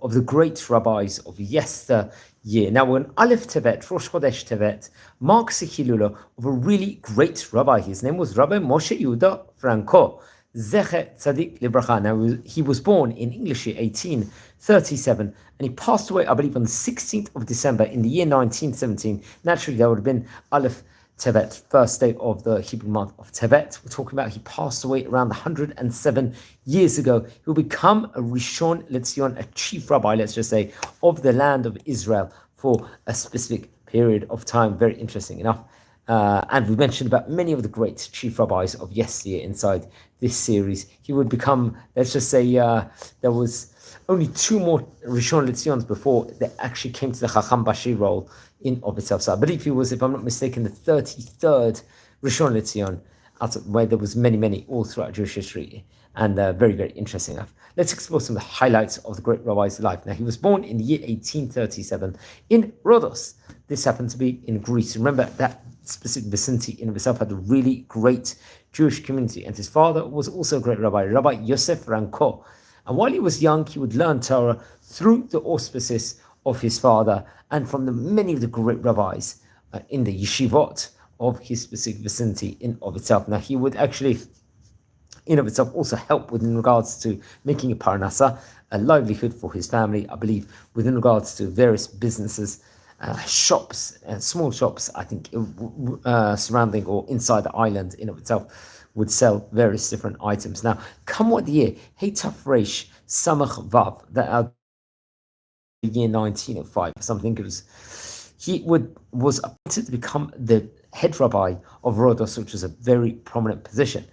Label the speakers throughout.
Speaker 1: of the great rabbis of yesteryear. Now, when Aleph Tevet, Rosh Chodesh Tevet, marks the Hilula of a really great rabbi. His name was Rabbi Moshe Yehuda Franco. Zecher Tzadik Libracha. Now, he was born in English year 1837, and he passed away, I believe, on the 16th of December in the year 1917. Naturally, that would have been Aleph Tevet, first day of the Hebrew month of Tevet. We're talking about he passed away around 107 years ago. He will become a Rishon Lezion, a chief rabbi, let's just say, of the land of Israel for a specific period of time. Very interesting enough. And we mentioned about many of the great chief rabbis of yesteryear inside this series. He would become, let's just say, there was only 2 more Rishon Lezions before they actually came to the Chacham Bashir role in of itself. So I believe he was, if I'm not mistaken, the 33rd Rishon Lezion, out of where there was many all throughout Jewish history, and very, very interesting enough. Let's explore some of the highlights of the great rabbi's life. Now, he was born in the year 1837 in Rhodos. This happened to be in Greece. Remember, that specific vicinity in of itself had a really great Jewish community, and his father was also a great rabbi, Rabbi Yosef Franco. And while he was young, he would learn Torah through the auspices of his father and from the many of the great rabbis in the yeshivot of his specific vicinity in of itself. Now, he would actually, in of itself, also help within regards to making a parnasa, a livelihood for his family, I believe, within regards to various businesses, shops, small shops, I think, surrounding or inside the island in of itself, would sell various different items. Now, come what the year, Hey Taf Reish Samach Vav, that the year 1905, something it was, he was appointed to become the head rabbi of Rhodos, which was a very prominent position,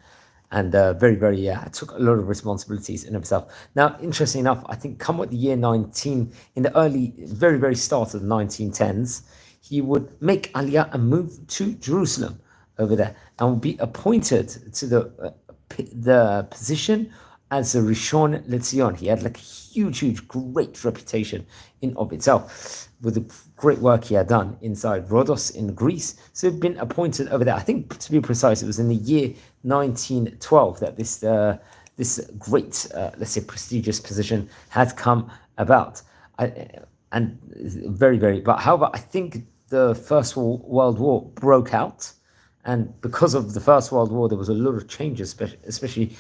Speaker 1: and took a lot of responsibilities in himself. Now, interesting enough, I think come what the year 19, in the early, very start of the 1910s, he would make Aliyah and move to Jerusalem over there, and would be appointed to the position as a Rishon Lezion. He had like a huge, great reputation in of itself with the great work he had done inside Rhodos in Greece. So he'd been appointed over there. I think, to be precise, it was in the year 1912 that this great, let's say, prestigious position had come about. And very, but however, I think the First World War broke out. And because of the First World War, there was a lot of changes, especially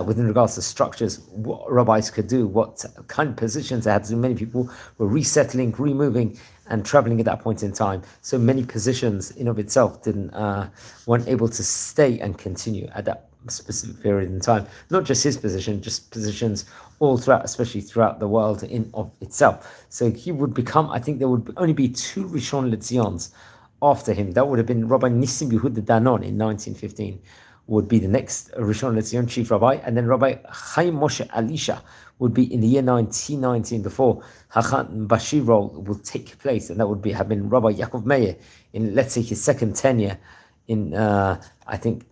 Speaker 1: within regards to structures, what rabbis could do, what kind of positions they had to do. Many people were resettling, removing, and traveling at that point in time. So many positions in of itself weren't able to stay and continue at that specific period in time. Not just his position, just positions all throughout, especially throughout the world in of itself. So he would become, I think there would only be 2 Rishon Lezions after him. That would have been Rabbi Nissim Yehuda Danon in 1915, would be the next Rishon Lezion chief rabbi, and then Rabbi Chaim Moshe Elisha would be in the year 1919, before Chacham Bashir role will take place, and that would have been Rabbi Yaakov Meir in, let's say, his second tenure in, I think,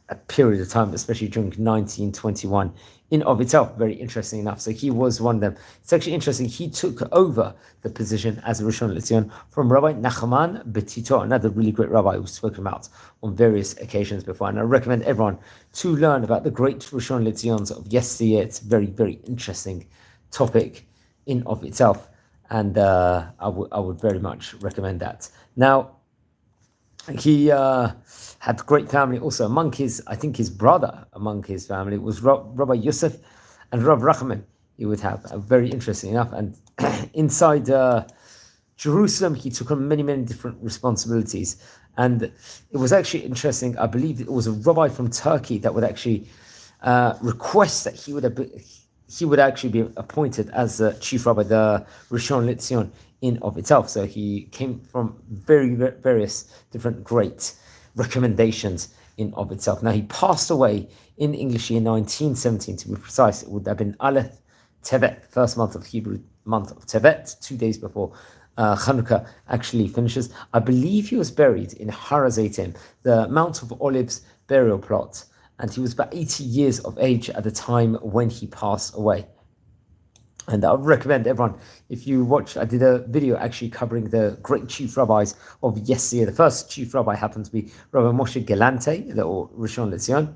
Speaker 1: a period of time, especially during 1921. In of itself, very interesting enough. So he was one of them. It's actually interesting. He took over the position as a Rishon Lezion from Rabbi Nachman Betito, another really great rabbi who's spoken about on various occasions before. And I recommend everyone to learn about the great Rishon Lezions of yesteryear. It's a very interesting topic in of itself, and I would very much recommend that. Now, he had a great family also. Among his brother among his family was Rabbi Yosef and Rav Rachman. He would have, very interesting enough. And inside Jerusalem, he took on many different responsibilities. And it was actually interesting. I believe it was a rabbi from Turkey that would actually request that he would actually be appointed as the chief rabbi, the Rishon Lezion in of itself. So he came from various different great recommendations in of itself. Now, he passed away in English year 1917, to be precise. It would have been Aleph Tevet, first month of Hebrew month of Tevet, 2 days before Chanukah actually finishes. I believe he was buried in Har HaZeitim, the Mount of Olives burial plot, and he was about 80 years of age at the time when he passed away. And I would recommend everyone, if you watch, I did a video actually covering the great chief rabbis of yesteryear. The first chief rabbi happened to be Rabbi Moshe Gelante, or Rishon Lezion.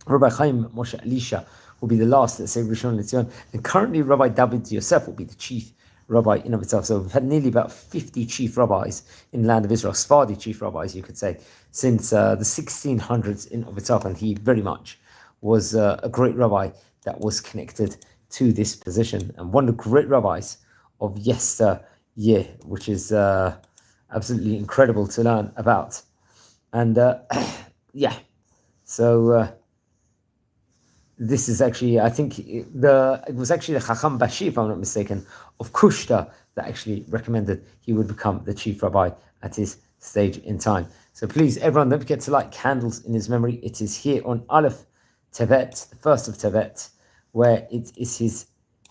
Speaker 1: Rabbi Chaim Moshe Elisha will be the last, let's say, Rishon Lezion. And currently, Rabbi David Yosef will be the chief rabbi in of itself. So we've had nearly about 50 chief rabbis in the land of Israel, Sephardi chief rabbis, you could say, since the 1600s in of itself. And he very much was a great rabbi that was connected to this position. And one of the great rabbis of yesteryear, which is absolutely incredible to learn about. And so this is actually, I think it was actually the Chacham Bashi, if I'm not mistaken, of Kushta that actually recommended he would become the chief rabbi at his stage in time. So please, everyone, don't forget to light candles in his memory. It is here on Aleph Tevet, the first of Tevet, where it is his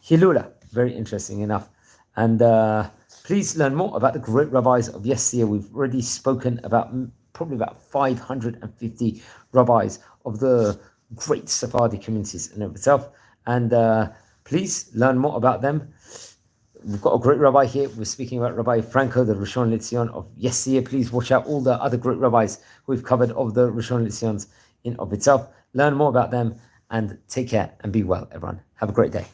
Speaker 1: Hilula. Very interesting enough. And please learn more about the great rabbis of yesteryear. We've already spoken about probably about 550 rabbis of the great Sephardi communities in of itself. And please learn more about them. We've got a great rabbi here. We're speaking about Rabbi Franco, the Rishon Lezion of yesteryear. Please watch out all the other great rabbis we've covered of the Rishon Lezions in of itself. Learn more about them and take care and be well, everyone. Have a great day.